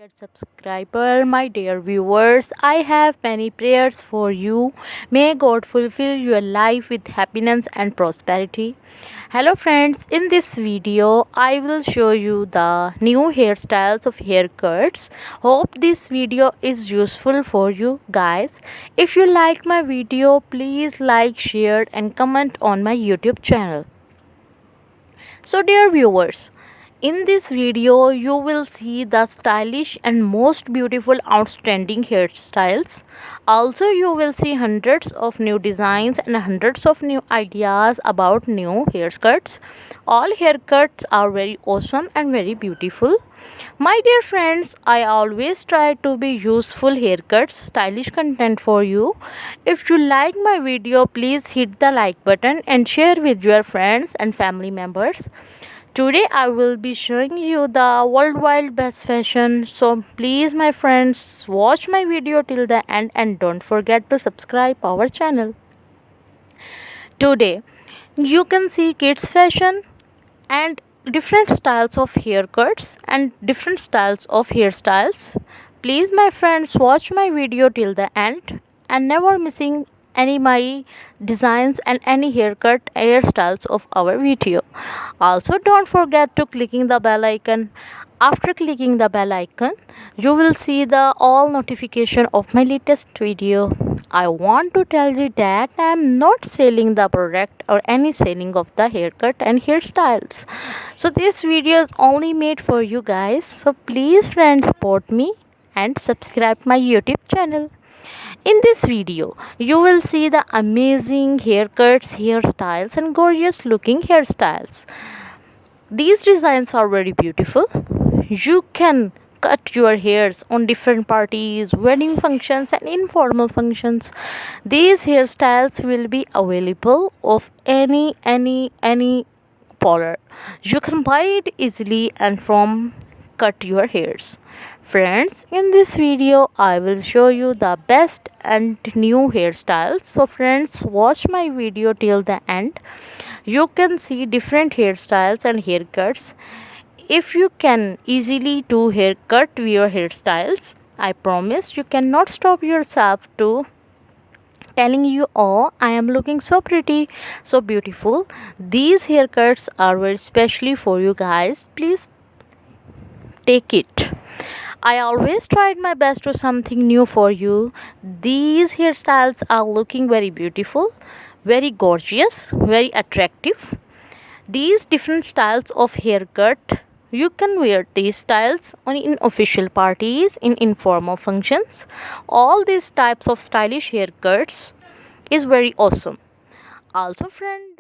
dear subscriber, my dear viewers, I have many prayers for you. May God fulfill your life with happiness and prosperity. Hello friends, in this video I will show you the new hairstyles of haircuts. Hope this video is useful for you guys. If you like my video, please like, share and comment on my YouTube channel. So dear viewers, in this video you will see the stylish and most beautiful outstanding hairstyles. Also you will see hundreds of new designs and hundreds of new ideas about new haircuts. All haircuts are very awesome and very beautiful. My dear friends, I always try to be useful haircuts, stylish content for you. If you like my video, please hit the like button and share with your friends and family members. Today I will be showing you the worldwide best fashion. So please my friends, watch my video till the end and don't forget to subscribe our channel. Today you can see kids fashion and different styles of haircuts and different styles of hairstyles. Please my friends, watch my video till the end and never missing any my designs and any hairstyles of our video. Also don't forget to clicking the bell icon. After clicking the bell icon, you will see the all notification of my latest video. I want to tell you that I am not selling the product or any selling of the haircut and hairstyles. So this video is only made for you guys. So please friends, support me and subscribe my YouTube channel. In this video, you will see the amazing haircuts, hairstyles and gorgeous looking hairstyles. These designs are very beautiful. You can cut your hairs on different parties, wedding functions and informal functions. These hairstyles will be available of any color. You can buy it easily and from cut your hairs. Friends, in this video I will show you the best and new hairstyles. So friends, watch my video till the end. You can see different hairstyles and haircuts. If you can easily do haircut your hairstyles, I promise you cannot stop yourself to telling you, oh, I am looking so pretty, so beautiful. These haircuts are very specially for you guys. Please take it. I always tried my best to something new for you. These hairstyles are looking very beautiful, very gorgeous, very attractive. These different styles of haircut, you can wear these styles in official parties, in informal functions. All these types of stylish haircuts is very awesome. Also friend,